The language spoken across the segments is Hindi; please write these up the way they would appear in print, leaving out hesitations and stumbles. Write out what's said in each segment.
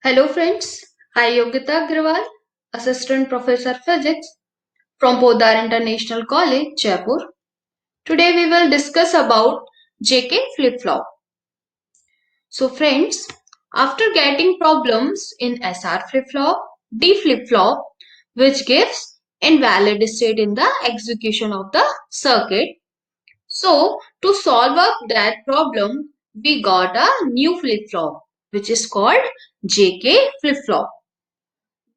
Hello friends, I Yogita Agrawal, Assistant Professor Physics from Podar International College, Jaipur. Today we will discuss about JK flip-flop. So friends, after getting problems in SR flip-flop, D flip-flop, which gives invalid state in the execution of the circuit. So to solve up that problem, we got a new flip-flop which is called JK flip-flop.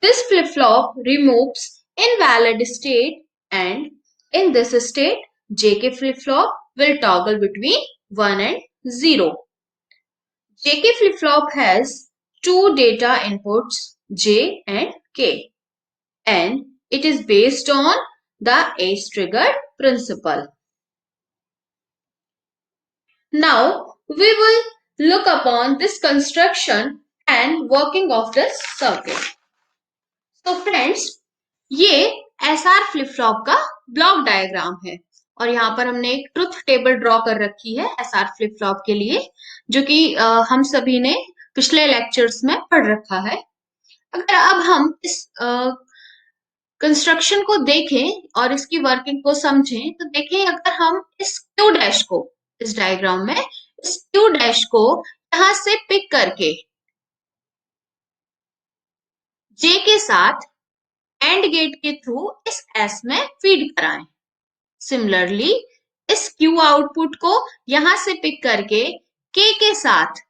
This flip-flop removes invalid state, and in this state, JK flip-flop will toggle between 1 and 0. JK flip-flop has two data inputs J and K, and it is based on the age-triggered principle. Now, we will look upon this construction and working of this circuit. तो फ्रेंड्स ये एसआर फ्लिप फ्लॉप का ब्लॉक डायग्राम है और यहाँ पर हमने एक ट्रुथ टेबल ड्रॉ कर रखी है एसआर फ्लिप फ्लॉप के लिए जो कि हम सभी ने पिछले लेक्चर्स में पढ़ रखा है। अगर अब हम इस कंस्ट्रक्शन को देखें और इसकी वर्किंग को समझें तो देखें अगर हम इस क्यू डैश को इस डायग्राम में इस क्यू डैश को यहाँ से पिक करके जे के साथ एंड गेट के थ्रू इस एस में फीड कराएं। सिमिलरली इस क्यू आउटपुट को यहां से पिक करके के साथ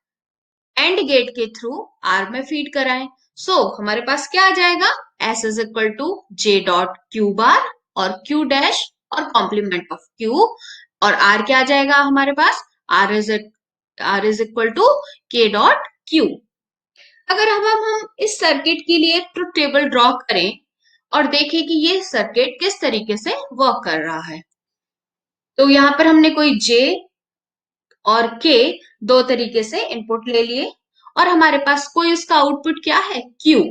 एंड गेट के थ्रू आर में फीड कराएं। सो हमारे पास क्या आ जाएगा S is equal to J dot Q bar और क्यू डैश और कॉम्प्लीमेंट ऑफ क्यू और आर क्या आ जाएगा हमारे पास R is equal to K dot Q. अगर हम इस सर्किट के लिए ट्रुथ टेबल ड्रॉ करें और देखें कि ये सर्किट किस तरीके से वर्क कर रहा है तो यहाँ पर हमने कोई जे और के दो तरीके से इनपुट ले लिए और हमारे पास कोई उसका आउटपुट क्या है क्यू।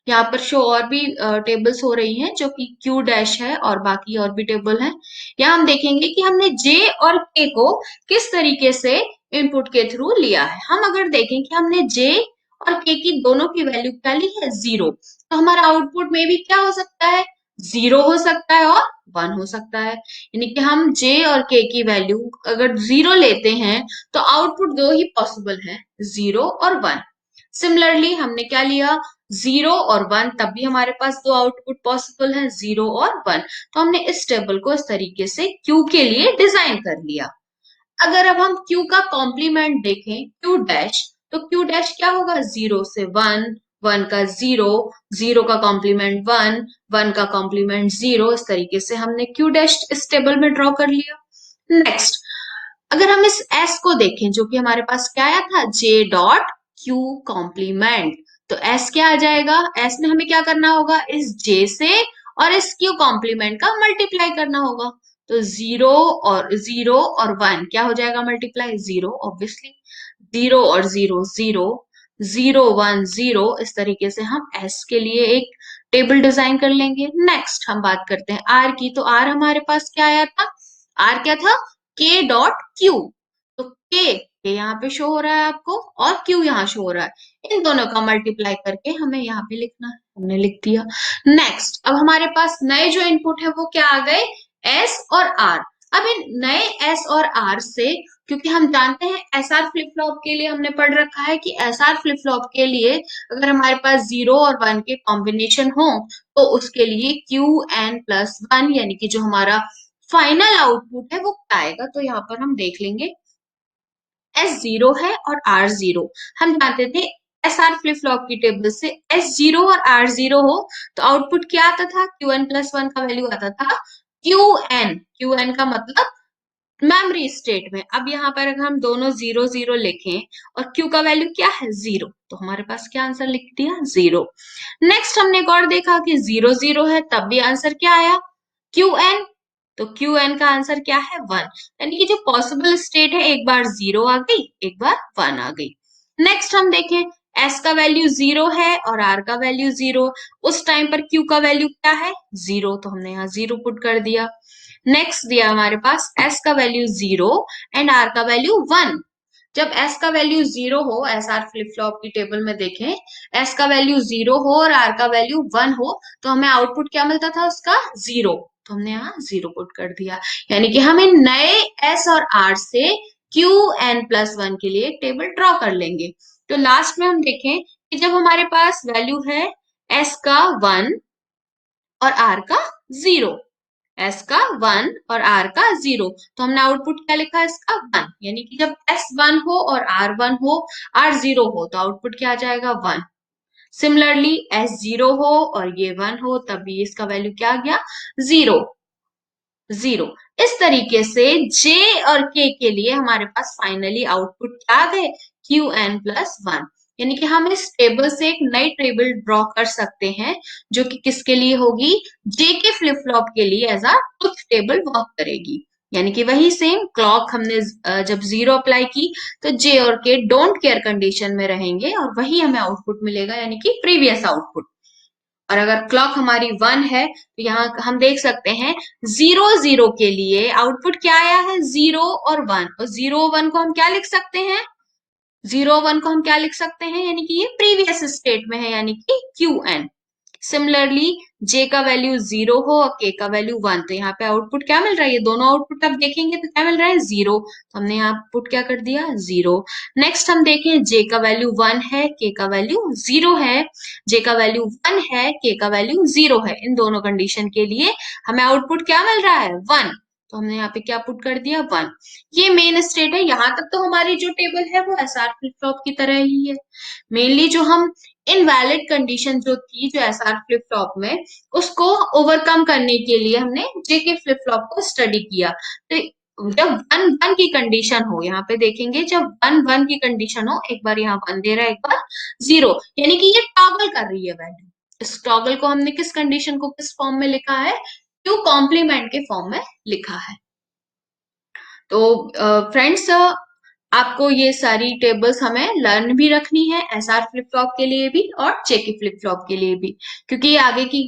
यहाँ पर शो और भी टेबल्स हो रही हैं जो कि क्यू डैश है और बाकी और भी टेबल हैं। यहाँ हम देखेंगे कि हमने जे और के को किस तरीके से इनपुट के थ्रू लिया है। हम अगर देखें कि हमने जे और के की दोनों की वैल्यू क्या ली है 0 तो हमारा आउटपुट में भी क्या हो सकता है 0 हो सकता है और 1 हो सकता है। यानी कि हम जे और के की वैल्यू अगर 0 लेते हैं तो आउटपुट दो ही पॉसिबल है 0 और 1। सिमिलरली हमने क्या लिया 0 और 1 तब भी हमारे पास दो आउटपुट पॉसिबल है 0 और 1। तो हमने इस टेबल को इस तरीके से क्यू के लिए डिजाइन कर लिया। अगर अब हम क्यू का कॉम्प्लीमेंट देखें क्यू डैश तो क्यू डैश क्या होगा 0 से 1 1 का 0 0 का कॉम्प्लीमेंट 1 1 का कॉम्प्लीमेंट 0। इस तरीके से हमने क्यू डैश इस टेबल में ड्रॉ कर लिया। नेक्स्ट अगर हम इस एस को देखें जो कि हमारे पास क्या आया था जे डॉट क्यू कॉम्प्लीमेंट तो एस क्या आ जाएगा एस में हमें क्या करना होगा इस जे से और इस क्यू कॉम्प्लीमेंट का मल्टीप्लाई करना होगा। तो 0 और 1 क्या हो जाएगा मल्टीप्लाई 0 ऑब्वियसली 0 और 0 0 0 1 0। इस तरीके से हम एस के लिए एक टेबल डिजाइन कर लेंगे। नेक्स्ट हम बात करते हैं आर की तो आर हमारे पास क्या आया था आर क्या था के डॉट क्यू तो के यहाँ पे शो हो रहा है आपको और क्यू यहाँ शो हो रहा है इन दोनों का मल्टीप्लाई करके हमें यहाँ पे लिखना है हमने लिख दिया। नेक्स्ट अब हमारे पास नए जो इनपुट है वो क्या आ गए एस और आर। अब इन नए एस और आर से क्योंकि हम जानते हैं एसआर फ्लिप फ्लॉप के लिए हमने पढ़ रखा है कि एसआर फ्लिप फ्लॉप के लिए अगर हमारे पास 0 और 1 के कॉम्बिनेशन हो तो उसके लिए क्यू एन प्लस 1 यानी कि जो हमारा फाइनल आउटपुट है वो क्या आएगा। तो यहाँ पर हम देख लेंगे एस 0 है और आर 0 हम जानते थे एस आर फ्लिप फ्लॉप की टेबल से एस 0 और आर 0 हो तो आउटपुट क्या आता था क्यू एन प्लस 1 का वैल्यू आता था क्यू एन का मतलब मेमोरी स्टेट में। अब यहाँ पर अगर हम दोनों 0 0 लिखें और क्यू का वैल्यू क्या है 0 तो हमारे पास क्या आंसर लिख दिया 0। नेक्स्ट हमने एक और देखा कि 0 0 है तब भी आंसर क्या आया क्यू एन तो क्यू एन का आंसर क्या है 1 यानी कि जो पॉसिबल स्टेट है एक बार 0 आ गई एक बार 1 आ गई। नेक्स्ट हम देखें एस का वैल्यू 0 है और आर का वैल्यू 0 उस टाइम पर क्यू का वैल्यू क्या है 0 तो हमने यहाँ 0 पुट कर दिया। नेक्स्ट दिया हमारे पास एस का वैल्यू 0 एंड आर का वैल्यू 1 जब एस का वैल्यू 0 हो, एस आर फ्लिप फ्लॉप की टेबल में देखें, एस का वैल्यू 0 हो और आर का वैल्यू 1 हो, तो हमें आउटपुट क्या मिलता था उसका? 0। तो हमने यहाँ 0 पुट कर दिया, यानी कि हम इन नए एस और आर से क्यू एन प्लस 1 के लिए एक टेबल ड्रॉ कर लेंगे। तो लास्ट में हम देखें कि जब हमारे पास वैल्यू है एस का 1 और आर का 0, एस का 1 और आर का 0, तो हमने आउटपुट क्या लिखा है इसका? 1, यानी कि जब एस 1 हो और आर 1 हो, आर 0 हो, तो आउटपुट क्या आ जाएगा? 1। सिमिलरली एस 0 हो और ये 1 हो, तब भी इसका वैल्यू क्या आ गया? 0। 0। इस तरीके से J और K के लिए हमारे पास फाइनली आउटपुट क्या है? Q N plus 1। यानी कि हम इस टेबल से एक नई टेबल ड्रॉ कर सकते हैं, जो कि किसके लिए होगी? J के फ्लिप फ्लॉप के लिए as a truth table work करेगी। यानी कि वही सेम क्लॉक हमने जब 0 अप्लाई की तो J और K डोंट केयर कंडीशन में रहेंगे और वही हमें आउटपुट मिलेगा, यानी कि प्रीवियस आउटपुट। और अगर क्लॉक हमारी 1 है तो यहाँ हम देख सकते हैं 0 0 के लिए आउटपुट क्या आया है? 0 और 1, और 0 1 को हम क्या लिख सकते हैं? 0 1 को हम क्या लिख सकते हैं? यानी कि ये प्रीवियस स्टेट में है, यानी कि क्यू एन। सिमिलरली J का वैल्यू 0 हो और K का वैल्यू 1, तो यहाँ पे आउटपुट क्या मिल रहा है? ये दोनों आउटपुट आप देखेंगे तो क्या मिल रहा है? 0। तो हमने यहाँ पुट क्या कर दिया? 0। नेक्स्ट हम देखें, J का वैल्यू 1 है, K का वैल्यू 0 है। J का वैल्यू 1 है, K का वैल्यू 0 है। इन दोनों कंडीशन के लिए हमें आउटपुट क्या मिल रहा है? 1। तो हमने यहाँ पे क्या पुट कर दिया? 1। ये मेन स्टेट है। यहाँ तक तो हमारी जो टेबल है वो एसआर फ्लिप फ्लॉप की तरह ही है। मेनली जो हम इनवैलिड कंडीशन जो थी जो एसआर फ्लिप फ्लॉप में, उसको ओवरकम करने के लिए हमने जेके फ्लिप फ्लॉप को स्टडी किया। तो जब 1 1 की कंडीशन हो, यहाँ पे देखेंगे जब 1 1 की कंडीशन हो, एक बार यहाँ 1 दे रहा है, एक बार 0, यानी कि ये टॉगल कर रही है वैल्यू। इस टॉगल को हमने किस कंडीशन को किस फॉर्म में लिखा है? क्यू कॉम्प्लीमेंट के फॉर्म में लिखा है। तो फ्रेंड्स, आपको ये सारी टेबल्स हमें लर्न भी रखनी है, एसआर फ्लिप फ्लॉप के लिए भी और जेके फ्लिप फ्लॉप के लिए भी, क्योंकि ये आगे की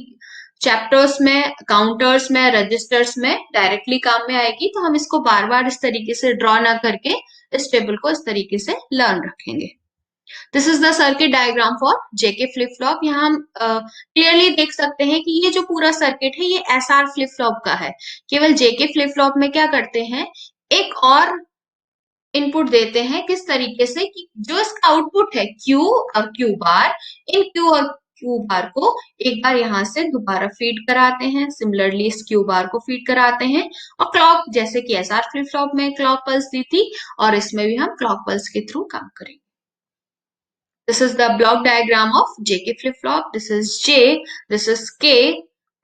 चैप्टर्स में, काउंटर्स में, रजिस्टर्स में डायरेक्टली काम में आएगी। तो हम इसको बार बार इस तरीके से ड्रॉ ना करके इस टेबल को इस तरीके से लर्न रखेंगे। This is the circuit diagram for JK flip flop. यहाँ हम क्लियरली देख सकते हैं कि ये जो पूरा सर्किट है ये एसआर फ्लिप फ्लॉप का है। केवल जेके फ्लिप फ्लॉप में क्या करते हैं, एक और इनपुट देते हैं, किस तरीके से कि जो इसका आउटपुट है क्यू और क्यू बार, इन क्यू और क्यू बार को एक बार यहाँ से दोबारा फीड कराते हैं, सिमिलरली इस क्यू बार को फीड कराते हैं, और क्लॉक जैसे कि एसआर फ्लिप फ्लॉप में क्लॉक पल्स दी थी और इसमें भी हम क्लॉक पल्स के थ्रू काम करेंगे। This is the block diagram of JK flip-flop. This is J, this is K,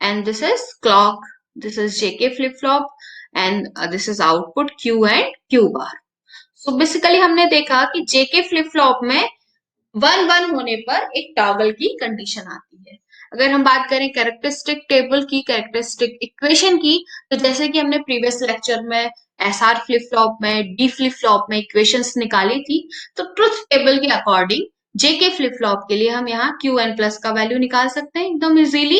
and this is clock. This is JK flip-flop, and this is output Q and Q bar. So basically हमने देखा कि JK flip-flop में 1 1 होने पर एक टॉगल की कंडीशन आती है। अगर हम बात करें कैरेक्टरिस्टिक टेबल की, कैरेक्टरिस्टिक इक्वेशन की, तो जैसे कि हमने प्रीवियस लेक्चर में एसआर फ्लिप फ्लॉप में, डी फ्लिप फ्लॉप में इक्वेशंस निकाली थी, तो ट्रुथ टेबल के अकॉर्डिंग जेके फ्लिप फ्लॉप के लिए हम यहाँ क्यू एन प्लस का वैल्यू निकाल सकते हैं एकदम इजीली।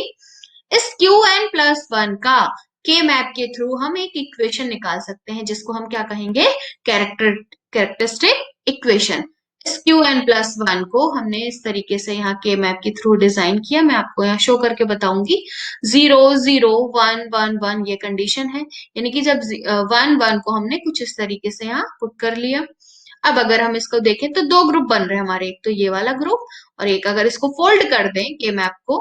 इस क्यू एन प्लस 1 का के मैप के थ्रू हम एक इक्वेशन निकाल सकते हैं, जिसको हम क्या कहेंगे? Characteristic equation. इस क्यू एन प्लस 1 को हमने इस तरीके से यहाँ के मैप के थ्रू डिजाइन किया। मैं आपको यहाँ शो करके बताऊंगी। 0 0 1 1 1 ये कंडीशन है, यानी कि जब 1 1 को हमने कुछ इस तरीके से यहाँ पुट कर लिया। अब अगर हम इसको देखें तो दो ग्रुप बन रहे हैं हमारे, एक तो ये वाला ग्रुप और एक अगर इसको फोल्ड कर दें के मैप को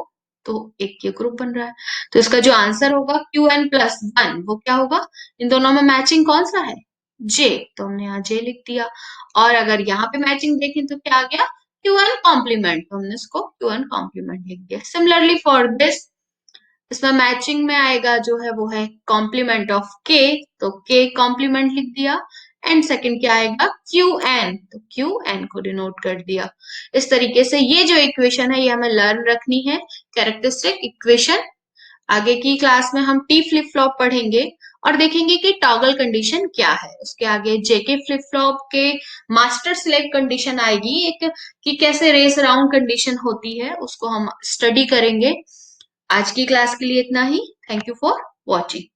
तो एक ये ग्रुप बन रहा है। तो इसका जो आंसर होगा क्यू एन प्लस 1 वो क्या होगा? इन दोनों में मैचिंग कौन सा है? जे, तो हमने यहाँ जे लिख दिया। और अगर यहाँ पे मैचिंग देखें तो क्या आ गया? क्यू एन कॉम्प्लीमेंट, तो हमने इसको क्यू एन कॉम्प्लीमेंट लिख दिया। सिमिलरली फॉर दिस, इसमें मैचिंग में आएगा जो है वो है कॉम्प्लीमेंट ऑफ के, तो के कॉम्प्लीमेंट लिख दिया। एंड सेकंड क्या आएगा? क्यू एन, तो क्यू एन को डिनोट कर दिया। इस तरीके से ये जो इक्वेशन है ये हमें लर्न रखनी है, कैरेक्टरिस्टिक इक्वेशन। आगे की क्लास में हम टी फ्लिप फ्लॉप पढ़ेंगे और देखेंगे कि टॉगल कंडीशन क्या है। उसके आगे जेके फ्लिप फ्लॉप के मास्टर सिलेक्ट कंडीशन आएगी एक, कि कैसे रेस अराउंड कंडीशन होती है, उसको हम स्टडी करेंगे। आज की क्लास के लिए इतना ही। Thank you for watching.